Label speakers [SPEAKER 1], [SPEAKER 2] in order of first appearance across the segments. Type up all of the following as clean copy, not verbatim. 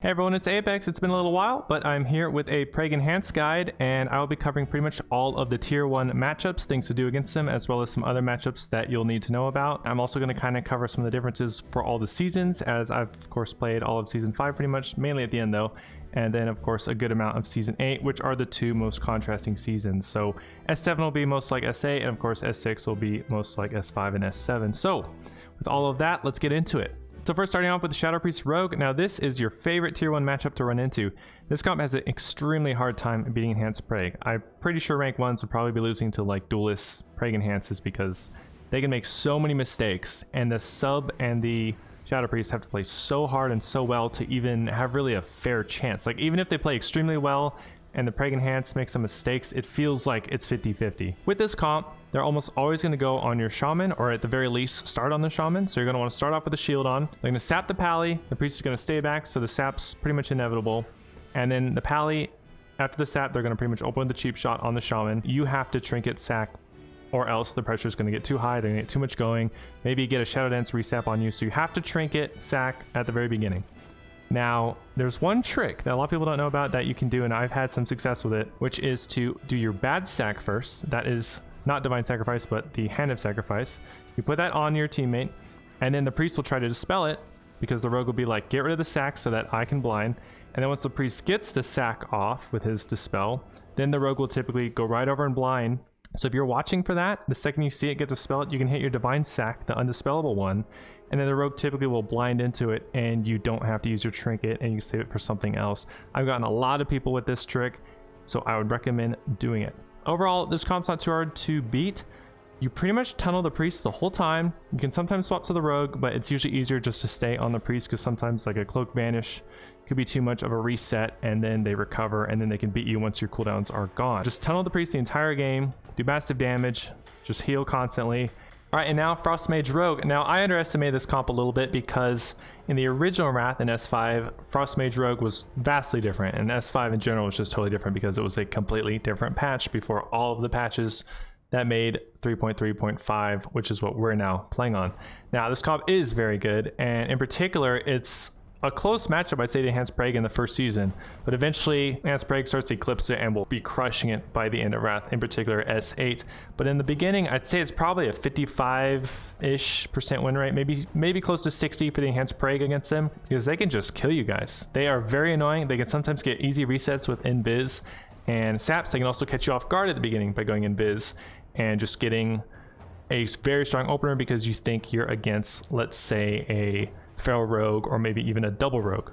[SPEAKER 1] Hey everyone, it's Apex. It's been a little while, but I'm here with a Preg Enhanced guide, and I will be covering pretty much all of the Tier 1 matchups, things to do against them, as well as some other matchups that you'll need to know about. I'm also going to kind of cover some of the differences for all the seasons, as I've of course played all of Season 5 pretty much, mainly at the end though, and then of course a good amount of Season 8, which are the two most contrasting seasons. So S7 will be most like S8, and of course S6 will be most like S5 and S7. So with all of that, let's get into it. So first, starting off with the Shadow Priest Rogue. Now this is your favorite tier 1 matchup to run into. This comp has an extremely hard time beating Enhanced Preg. I'm pretty sure rank 1s would probably be losing to like Duelist Preg Enhances because they can make so many mistakes, and the sub and the Shadow Priest have to play so hard and so well to even have really a fair chance. Like even if they play extremely well and the Preg Enhanced makes some mistakes, it feels like it's 50-50. With this comp, they're almost always going to go on your Shaman, or at the very least start on the Shaman. So you're going to want to start off with a shield on. They're going to sap the Pally. The Priest is going to stay back, so the sap's pretty much inevitable. And then the Pally, after the sap, they're going to pretty much open the cheap shot on the Shaman. You have to trinket sack, or else the pressure is going to get too high. They're going to get too much going. Maybe get a Shadow Dance resap on you. So you have to trinket sack at the very beginning. Now, there's one trick that a lot of people don't know about that you can do, and I've had some success with it, which is to do your bad sack first. That is not Divine Sacrifice, but the Hand of Sacrifice. You put that on your teammate, and then the Priest will try to dispel it, because the Rogue will be like, get rid of the sack so that I can blind. And then once the Priest gets the sack off with his dispel, then the Rogue will typically go right over and blind. So if you're watching for that, the second you see it get dispelled, you can hit your Divine Sack, the undispellable one, and then the Rogue typically will blind into it, and you don't have to use your trinket, and you can save it for something else. I've gotten a lot of people with this trick, so I would recommend doing it. Overall, this comp's not too hard to beat. You pretty much tunnel the Priest the whole time. You can sometimes swap to the Rogue, but it's usually easier just to stay on the Priest, because sometimes like a Cloak Vanish could be too much of a reset, and then they recover, and then they can beat you once your cooldowns are gone. Just tunnel the Priest the entire game, do massive damage, just heal constantly. All right, and now Frost Mage Rogue. Now I underestimated this comp a little bit because in the original Wrath in S5, Frost Mage Rogue was vastly different, and S5 in general was just totally different because it was a completely different patch before all of the patches that made 3.3.5, which is what we're now playing on. Now this comp is very good, and in particular, it's a close matchup, I'd say, to Enhanced Preg in the first season, but eventually Enhanced Preg starts to eclipse it and will be crushing it by the end of Wrath, in particular S8. But in the beginning, I'd say it's probably a 55-ish% win rate, maybe close to 60 for the Enhanced Preg against them, because they can just kill you guys. They are very annoying. They can sometimes get easy resets with Invis, and saps, they can also catch you off guard at the beginning by going Invis and just getting a very strong opener because you think you're against, let's say, a Feral Rogue or maybe even a double Rogue.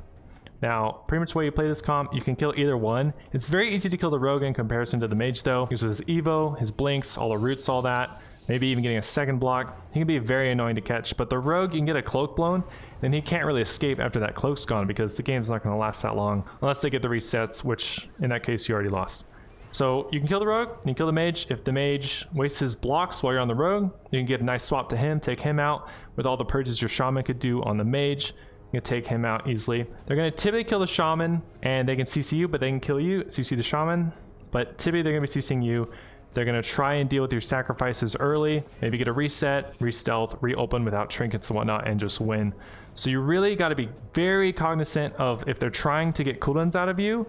[SPEAKER 1] Now, pretty much the way you play this comp, you can kill either one. It's very easy to kill the Rogue in comparison to the Mage though, because with his Evo, his Blinks, all the roots, all that, maybe even getting a second block, he can be very annoying to catch. But the Rogue, you can get a cloak blown, then he can't really escape after that cloak's gone because the game's not going to last that long unless they get the resets, which in that case you already lost. So you can kill the Rogue, you can kill the Mage. If the Mage wastes his blocks while you're on the Rogue, you can get a nice swap to him, take him out. With all the purges your Shaman could do on the Mage, you can take him out easily. They're going to typically kill the Shaman, and they can CC you, but they can kill you, CC the Shaman. But typically they're going to be CCing you. They're going to try and deal with your sacrifices early, maybe get a reset, re-stealth, reopen without trinkets and whatnot, and just win. So you really got to be very cognizant of if they're trying to get cooldowns out of you,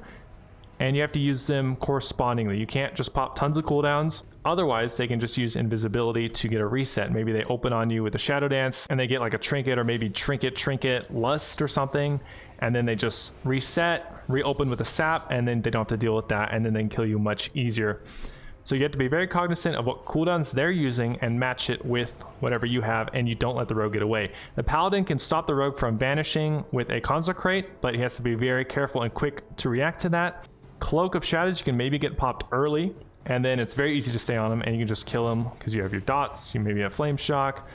[SPEAKER 1] and you have to use them correspondingly. You can't just pop tons of cooldowns. Otherwise, they can just use invisibility to get a reset. Maybe they open on you with a Shadow Dance and they get like a trinket, or maybe trinket, lust or something. And then they just reset, reopen with a sap, and then they don't have to deal with that. And then they can kill you much easier. So you have to be very cognizant of what cooldowns they're using and match it with whatever you have, and you don't let the Rogue get away. The Paladin can stop the Rogue from vanishing with a Consecrate, but he has to be very careful and quick to react to that. Cloak of Shadows, you can maybe get popped early, and then it's very easy to stay on him, and you can just kill him because you have your dots. You maybe have Flame Shock.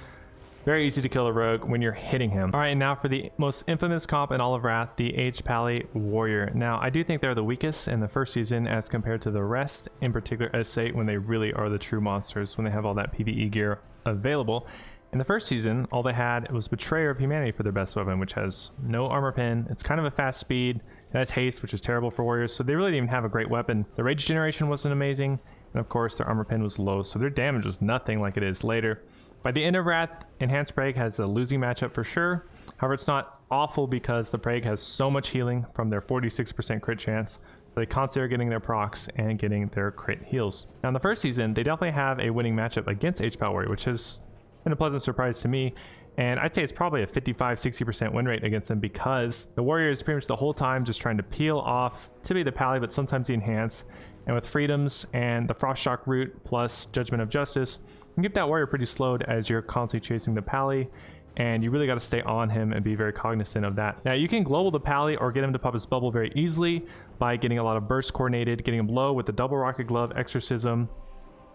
[SPEAKER 1] Very easy to kill a Rogue when you're hitting him. All right, and now for the most infamous comp in all of Wrath, the Aged Pally Warrior. Now, I do think they're the weakest in the first season as compared to the rest, in particular S8, when they really are the true monsters, when they have all that PvE gear available. In the first season, all they had was Betrayer of Humanity for their best weapon, which has no armor pin. It's kind of a fast speed. It has haste, which is terrible for warriors, so they really didn't even have a great weapon. The rage generation wasn't amazing, and of course their armor pin was low, so their damage was nothing like it is later. By the end of Wrath, Enhanced Preg has a losing matchup for sure. However, it's not awful because the Preg has so much healing from their 46% crit chance. So they constantly are getting their procs and getting their crit heals. Now in the first season, they definitely have a winning matchup against H-Power Warrior, which has been a pleasant surprise to me. And I'd say it's probably a 55-60% win rate against them because the Warrior is pretty much the whole time just trying to peel off typically the Pally, but sometimes the Enhance. And with Freedoms and the Frost Shock root plus Judgment of Justice, you can keep that Warrior pretty slowed as you're constantly chasing the Pally. And you really got to stay on him and be very cognizant of that. Now you can global the Pally or get him to pop his bubble very easily by getting a lot of burst coordinated, getting him low with the double rocket glove, exorcism,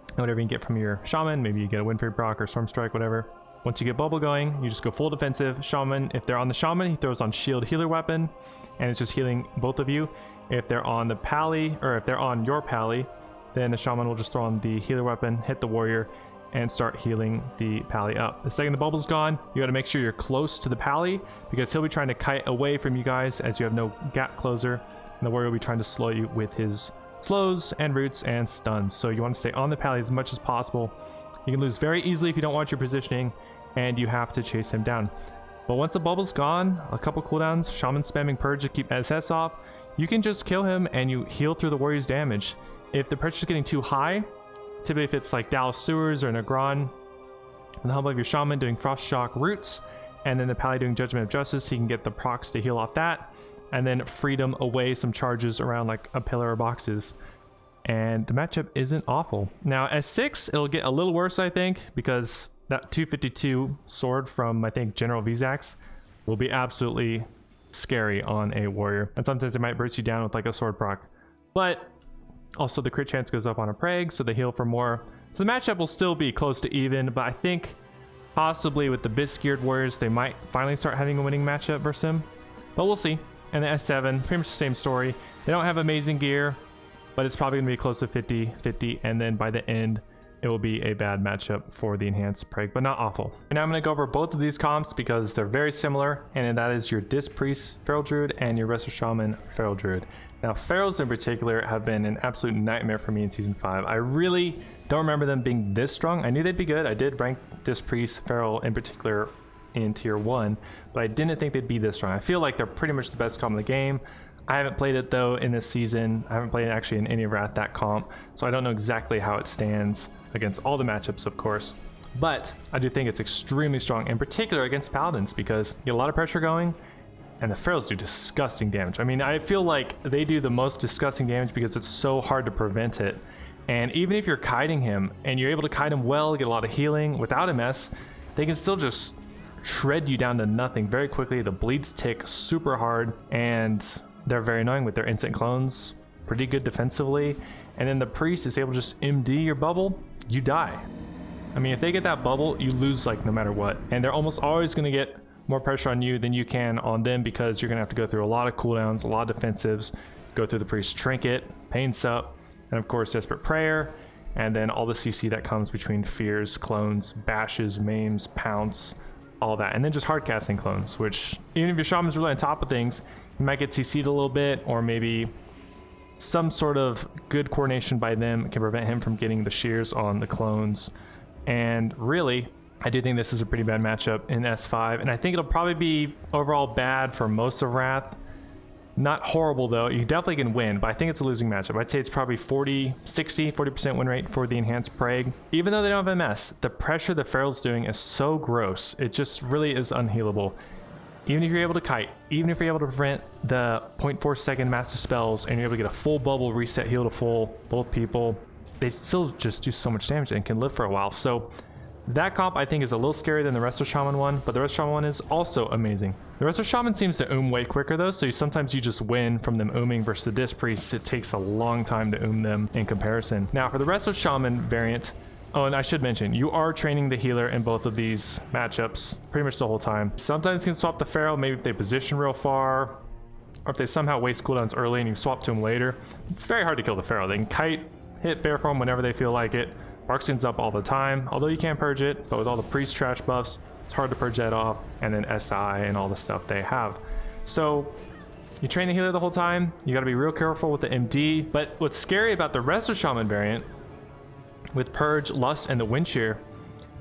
[SPEAKER 1] and whatever you can get from your Shaman. Maybe you get a Windfree proc or Storm Strike, whatever. Once you get bubble going, you just go full defensive. Shaman, if they're on the Shaman, he throws on shield healer weapon, and it's just healing both of you. If they're on the Pally, or if they're on your Pally, then the Shaman will just throw on the healer weapon, hit the Warrior, and start healing the Pally up. The second the bubble's gone, you got to make sure you're close to the Pally because he'll be trying to kite away from you guys as you have no gap closer, and the Warrior will be trying to slow you with his slows and roots and stuns. So you want to stay on the Pally as much as possible. You can lose very easily if you don't watch your positioning, and you have to chase him down. But once the bubble's gone, a couple cooldowns, Shaman spamming Purge to keep SS off, you can just kill him and you heal through the Warrior's damage. If the pressure's getting too high, typically if it's like Dallas Sewers or Negron, with the help of your Shaman doing Frost Shock roots, and then the Pally doing Judgment of Justice, he can get the procs to heal off that, and then Freedom away some charges around like a pillar or boxes. And the matchup isn't awful. Now at 6, it'll get a little worse, I think, because that 252 sword from, I think, General Vzax will be absolutely scary on a Warrior. And sometimes it might burst you down with like a sword proc. But also the crit chance goes up on a Preg, so they heal for more. So the matchup will still be close to even, but I think possibly with the Bisc-geared Warriors, they might finally start having a winning matchup versus him. But we'll see. And the S7, pretty much the same story. They don't have amazing gear, but it's probably going to be close to 50-50, and then by the end, it will be a bad matchup for the enhanced Preg, but not awful. And now I'm going to go over both of these comps because they're very similar, and that is your Disc Priest Feral Druid and your Resto Shaman Feral Druid. Now, Ferals in particular have been an absolute nightmare for me in Season 5. I really don't remember them being this strong. I knew they'd be good. I did rank Disc Priest Feral in particular in Tier 1, but I didn't think they'd be this strong. I feel like they're pretty much the best comp in the game. I haven't played it though in this season. I haven't played it actually in any of that comp, so I don't know exactly how it stands against all the matchups, of course. But I do think it's extremely strong, in particular against Paladins, because you get a lot of pressure going, and the Ferals do disgusting damage. I mean, I feel like they do the most disgusting damage because it's so hard to prevent it. And even if you're kiting him, and you're able to kite him well, get a lot of healing without MS, they can still just shred you down to nothing very quickly. The bleeds tick super hard, and they're very annoying with their instant clones, pretty good defensively. And then the priest is able to just MD your bubble, you die. I mean, if they get that bubble, you lose like no matter what. And they're almost always going to get more pressure on you than you can on them because you're going to have to go through a lot of cooldowns, a lot of defensives, go through the priest trinket, pain sup, and of course desperate prayer, and then all the CC that comes between fears, clones, bashes, maims, pounce, all that. And then just hard casting clones, which even if your shaman's really on top of things, you might get CC'd a little bit, or maybe some sort of good coordination by them can prevent him from getting the shears on the clones. And really, I do think this is a pretty bad matchup in S5, and I think it'll probably be overall bad for most of Wrath. Not horrible though, you definitely can win, but I think it's a losing matchup. I'd say it's probably 40% win rate for the enhanced Preg. Even though they don't have MS, the pressure the Feral's doing is so gross, it just really is unhealable. Even if you're able to kite, even if you're able to prevent the 0.4 second master spells and you're able to get a full bubble reset heal to full, both people, they still just do so much damage and can live for a while. So that comp I think is a little scarier than the Resto Shaman one, but the Resto Shaman one is also amazing. The Resto Shaman seems to way quicker though, so sometimes you just win from them ooming versus the Disc Priest. It takes a long time to them in comparison. Now for the Resto Shaman variant, oh, and I should mention, you are training the healer in both of these matchups pretty much the whole time. Sometimes you can swap the Feral, maybe if they position real far, or if they somehow waste cooldowns early and you swap to them later. It's very hard to kill the Feral. They can kite, hit Bear Form whenever they feel like it. Barkstone's up all the time, although you can purge it, but with all the priest trash buffs, it's hard to purge that off, and then SI and all the stuff they have. So you train the healer the whole time, you gotta be real careful with the MD, but what's scary about the Resto Shaman variant, with Purge, Lust, and the Wind Shear,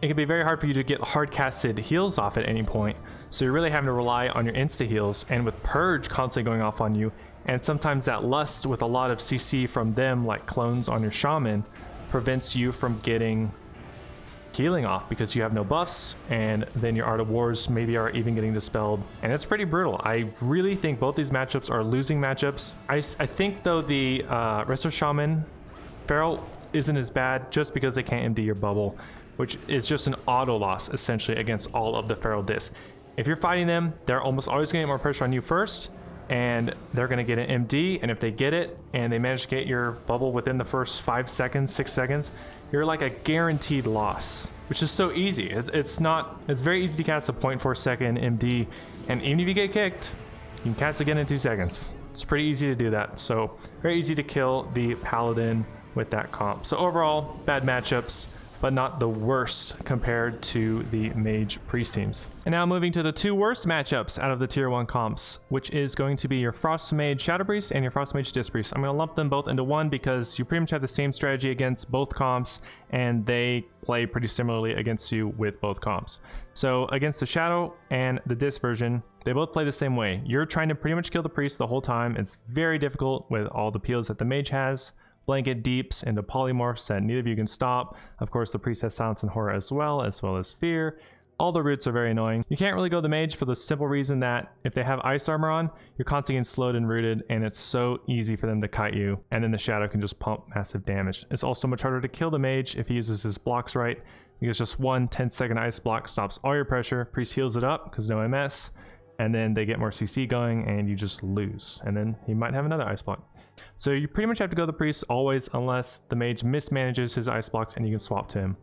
[SPEAKER 1] it can be very hard for you to get hard casted heals off at any point. So you're really having to rely on your insta heals, and with Purge constantly going off on you, and sometimes that Lust with a lot of CC from them, like clones on your Shaman, prevents you from getting healing off because you have no buffs, and then your Art of Wars maybe are even getting dispelled, and it's pretty brutal. I really think both these matchups are losing matchups. I think though the Resto Shaman Feral isn't as bad just because they can't MD your bubble, which is just an auto loss essentially against all of the Feral discs. If you're fighting them, they're almost always going to get more pressure on you first, and they're going to get an MD, and if they get it and they manage to get your bubble within the first 5 seconds, 6 seconds, you're like a guaranteed loss, which is so easy. It's very easy to cast a 0.4 second MD, and even if you get kicked, you can cast again in 2 seconds. It's pretty easy to do that. So very easy to kill the Paladin with that comp. So overall, bad matchups, but not the worst compared to the Mage Priest teams. And now moving to the 2 worst matchups out of the tier 1 comps, which is going to be your Frost Mage Shadow Priest and your Frost Mage Disc Priest. I'm going to lump them both into one because you pretty much have the same strategy against both comps, and they play pretty similarly against you with both comps. So against the Shadow and the Disc version, they both play the same way. You're trying to pretty much kill the Priest the whole time. It's very difficult with all the peels that the Mage has. Blanket deeps into polymorphs that neither of you can stop. Of course, the Priest has Silence and Horror as well as Fear. All the roots are very annoying. You can't really go the Mage for the simple reason that if they have Ice Armor on, you're constantly getting slowed and rooted, and it's so easy for them to kite you, and then the Shadow can just pump massive damage. It's also much harder to kill the Mage if he uses his blocks right, because just one 10-second ice block stops all your pressure. Priest heals it up because no MS, and then they get more CC going, and you just lose. And then he might have another ice block. So you pretty much have to go the Priest always, unless the Mage mismanages his ice blocks and you can swap to him.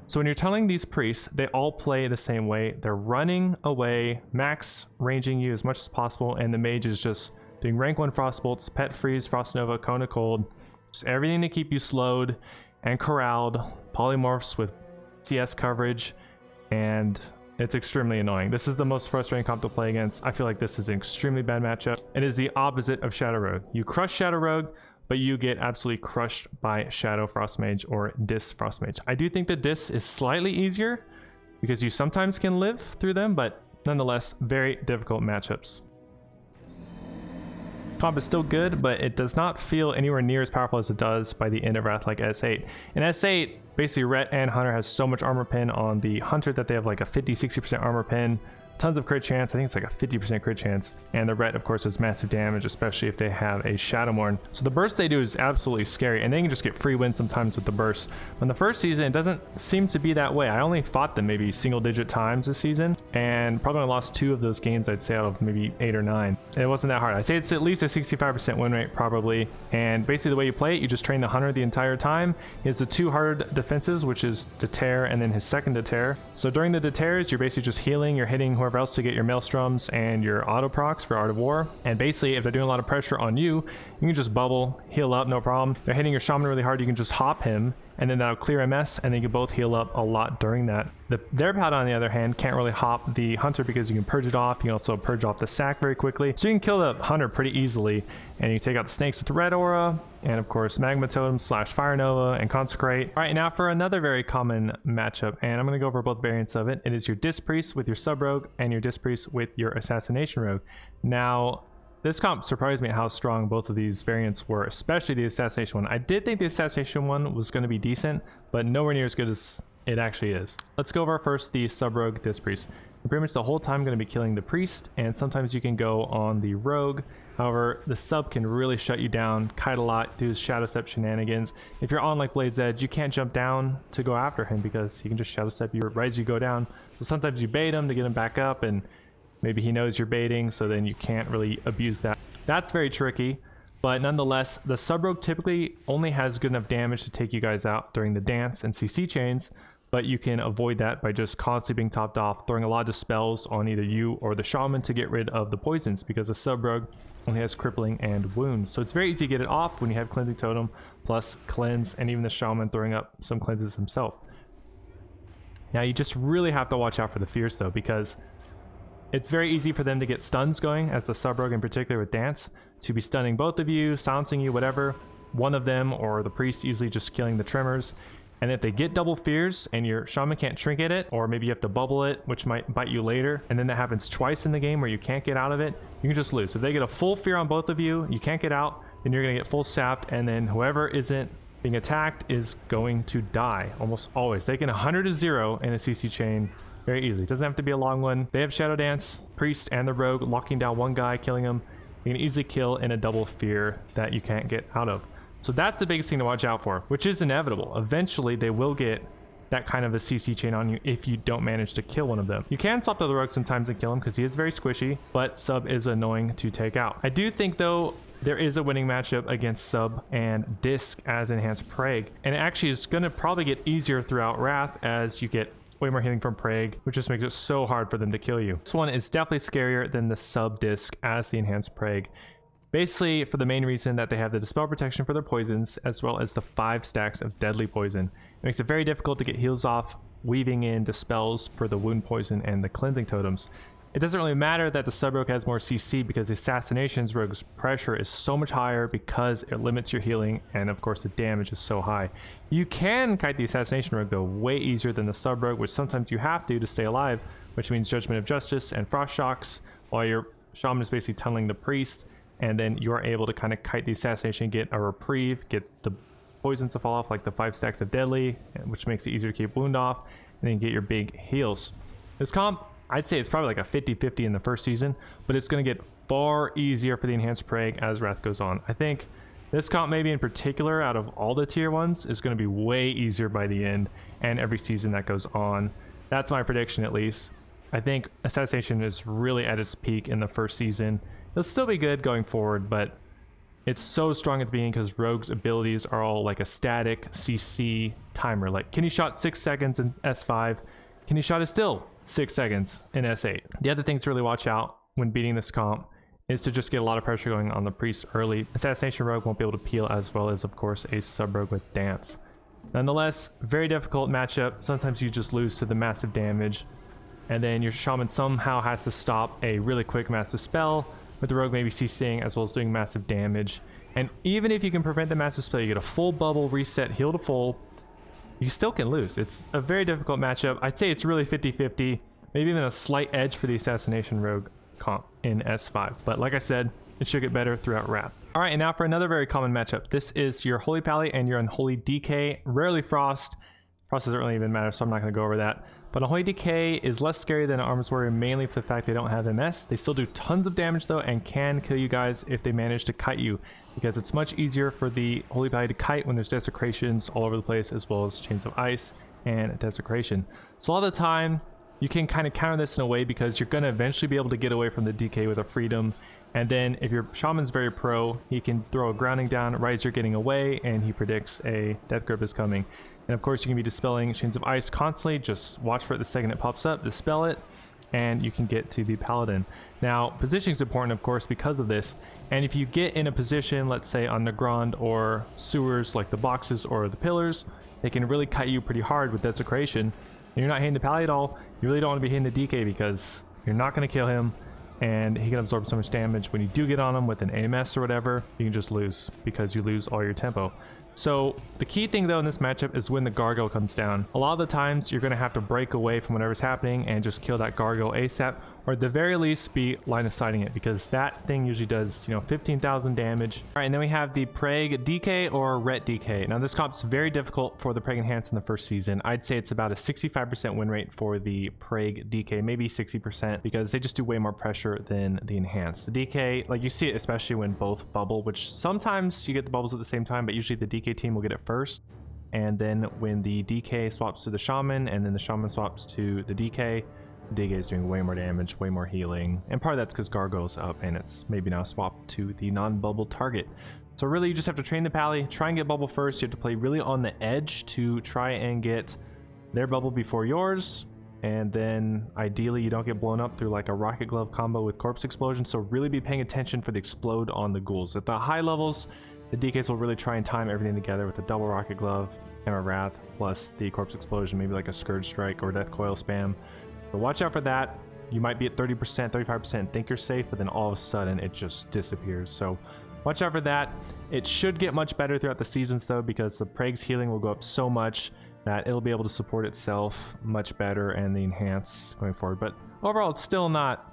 [SPEAKER 1] So when you're tunneling these Priests, they all play the same way. They're running away, max ranging you as much as possible, and the Mage is just doing rank 1 Frostbolts, Pet Freeze, Frost Nova, Cone of Cold, just everything to keep you slowed and corralled, polymorphs with CS coverage, and it's extremely annoying. This is the most frustrating comp to play against. I feel like this is an extremely bad matchup. It is the opposite of Shadow Rogue. You crush Shadow Rogue, but you get absolutely crushed by Shadow Frost Mage or Disc Frost Mage. I do think the Disc is slightly easier because you sometimes can live through them, but nonetheless, very difficult matchups. Comp is still good, but it does not feel anywhere near as powerful as it does by the end of Wrath like S8. In S8, basically Ret and Hunter has so much armor pin on the Hunter that they have like a 50-60% armor pin, tons of crit chance. I think it's like a 50% crit chance, and the Ret of course does massive damage, especially if they have a Shadowmourne. So the burst they do is absolutely scary, and they can just get free wins sometimes with the burst. In the first season, it doesn't seem to be that way. I only fought them maybe single-digit times this season, and probably only lost 2 of those games, I'd say, out of maybe 8 or 9. And it wasn't that hard. I'd say it's at least a 65% win rate probably, and basically the way you play it, you just train the Hunter the entire time. He has the 2 hard defenses, which is Deter and then his second Deter. So during the Deters, you're basically just healing, you're hitting whoever else to get your Maelstroms and your auto procs for Art of War, and basically if they're doing a lot of pressure on you, you can just bubble, heal up, no problem. They're hitting your Shaman really hard, you can just hop him, and then that'll clear MS, and then you can both heal up a lot during that. Their Paladin, on the other hand, can't really hop the Hunter because you can purge it off. You can also purge off the sack very quickly. So you can kill the Hunter pretty easily, and you can take out the snakes with the Red Aura, and of course Magma Totem / Fire Nova and Consecrate. All right, now for another very common matchup, and I'm going to go over both variants of it. It is your Disc Priest with your Sub Rogue, and your Disc Priest with your Assassination Rogue. Now, this comp surprised me at how strong both of these variants were, especially the Assassination one. I did think the Assassination one was going to be decent, but nowhere near as good as it actually is. Let's go over first the Sub Rogue Disc Priest. You're pretty much the whole time going to be killing the Priest, and sometimes you can go on the Rogue. However, the Sub can really shut you down, kite a lot, do his Shadow Step shenanigans. If you're on like Blade's Edge, you can't jump down to go after him because he can just Shadow Step you right as you go down. So sometimes you bait him to get him back up, and maybe he knows you're baiting, so then you can't really abuse that. That's very tricky, but nonetheless, the Sub Rogue typically only has good enough damage to take you guys out during the dance and CC chains, but you can avoid that by just constantly being topped off, throwing a lot of spells on either you or the Shaman to get rid of the poisons, because the Sub Rogue only has crippling and wounds. So it's very easy to get it off when you have Cleansing Totem plus Cleanse, and even the Shaman throwing up some cleanses himself. Now you just really have to watch out for the Fierce though, because it's very easy for them to get stuns going, as the Sub Rogue in particular with Dance, to be stunning both of you, silencing you, whatever. One of them or the Priest usually just killing the Tremors. And if they get double fears and your shaman can't trinket it, or maybe you have to bubble it, which might bite you later, and then that happens twice in the game where you can't get out of it, you can just lose. If they get a full fear on both of you, you can't get out, then you're gonna get full sapped, and then whoever isn't being attacked is going to die almost always. They can 100 to 0 in a CC chain very easily. It doesn't have to be a long one. They have Shadow Dance, Priest, and the Rogue locking down one guy, killing him. You can easily kill in a double fear that you can't get out of. So that's the biggest thing to watch out for, which is inevitable. Eventually, they will get that kind of a CC chain on you if you don't manage to kill one of them. You can swap to the Rogue sometimes and kill him because he is very squishy, but Sub is annoying to take out. I do think, though, there is a winning matchup against Sub and Disc as Enhanced Preg, and it actually is going to probably get easier throughout Wrath as you get way more healing from Preg, which just makes it so hard for them to kill you. This one is definitely scarier than the Sub Disc as the Enhanced Preg. Basically, for the main reason that they have the Dispel protection for their poisons, as well as the 5 stacks of deadly poison. It makes it very difficult to get heals off, weaving in Dispels for the wound poison and the cleansing totems. It doesn't really matter that the Sub-Rogue has more CC because the Assassination's Rogue's pressure is so much higher because it limits your healing, and of course the damage is so high. You can kite the Assassination Rogue though way easier than the Sub-Rogue, which sometimes you have to stay alive, which means Judgment of Justice and Frost Shocks, while your Shaman is basically tunneling the Priest, and then you're able to kind of kite the Assassination, get a reprieve, get the poisons to fall off like the 5 stacks of deadly, which makes it easier to keep wound off, and then get your big heals. This comp, I'd say it's probably like a 50-50 in the first season, but it's going to get far easier for the Enhanced Preg as Wrath goes on. I think this comp maybe in particular out of all the tier 1s is going to be way easier by the end and every season that goes on. That's my prediction at least. I think Assassination is really at its peak in the first season. It'll still be good going forward, but it's so strong at the beginning because Rogue's abilities are all like a static CC timer. Like, can he shot 6 seconds in S5? Can he shot it still 6 seconds in S8? The other things to really watch out when beating this comp is to just get a lot of pressure going on the Priest early. Assassination Rogue won't be able to peel as well as, of course, a Sub-Rogue with Dance. Nonetheless, very difficult matchup. Sometimes you just lose to the massive damage, and then your Shaman somehow has to stop a really quick massive spell, with the Rogue maybe CCing as well as doing massive damage. And even if you can prevent the massive spell, you get a full bubble, reset, heal to full, you still can lose. It's a very difficult matchup. I'd say it's really 50-50, maybe even a slight edge for the Assassination Rogue comp in S5. But like I said, it should get better throughout Wrath. All right, and now for another very common matchup. This is your Holy Pally and your Unholy DK, rarely Frost. Frost doesn't really even matter, so I'm not going to go over that. But Unholy DK is less scary than an Arms Warrior, mainly for the fact they don't have MS. They still do tons of damage though, and can kill you guys if they manage to kite you, because it's much easier for the Holy Pally to kite when there's Desecrations all over the place, as well as Chains of Ice and Desecration. So all the time, you can kind of counter this in a way because you're going to eventually be able to get away from the DK with a freedom. And then if your Shaman's very pro, he can throw a grounding down, Riser getting away, and he predicts a Death Grip is coming. And of course you can be dispelling Chains of Ice constantly, just watch for it the second it pops up, dispel it, and you can get to the Paladin. Now, positioning is important, of course, because of this. And if you get in a position, let's say on the ground or sewers like the boxes or the pillars, they can really cut you pretty hard with Desecration. And you're not hitting the Pally at all, you really don't want to be hitting the DK because you're not going to kill him, and he can absorb so much damage. When you do get on him with an AMS or whatever, you can just lose because you lose all your tempo. So the key thing though in this matchup is when the Gargoyle comes down. A lot of the times you're going to have to break away from whatever's happening and just kill that Gargoyle ASAP, or at the very least be line of sighting it, because that thing usually does, 15,000 damage. All right, and then we have the Preg DK or Ret DK. Now this comp's very difficult for the Preg Enhanced in the first season. I'd say it's about a 65% win rate for the Preg DK, maybe 60%, because they just do way more pressure than the Enhanced. The DK, like you see it especially when both bubble, which sometimes you get the bubbles at the same time, but usually the DK team will get it first. And then when the DK swaps to the Shaman, and then the Shaman swaps to the DK is doing way more damage, way more healing, and part of that's because Gargoyle's up and it's maybe now swapped to the non-bubble target. So really you just have to train the Pally, try and get bubble first. You have to play really on the edge to try and get their bubble before yours, and then ideally you don't get blown up through like a Rocket Glove combo with Corpse Explosion. So really be paying attention for the explode on the ghouls. At the high levels, the DKs will really try and time everything together with a double Rocket Glove, Hammer Wrath, plus the Corpse Explosion, maybe like a Scourge Strike or Death Coil spam. But watch out for that. You might be at 30%, 35%, think you're safe, but then all of a sudden it just disappears. So watch out for that. It should get much better throughout the seasons though, because the Preg's healing will go up so much. that it'll be able to support itself much better and the enhance going forward. But overall, it's still not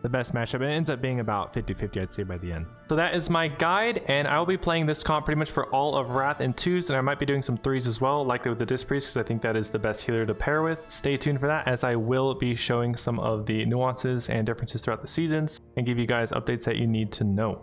[SPEAKER 1] the best matchup. It ends up being about 50-50, I'd say, by the end. So that is my guide, and I will be playing this comp pretty much for all of Wrath and 2s, and I might be doing some 3s as well, likely with the Disc Priest, because I think that is the best healer to pair with. Stay tuned for that, as I will be showing some of the nuances and differences throughout the seasons, and give you guys updates that you need to know.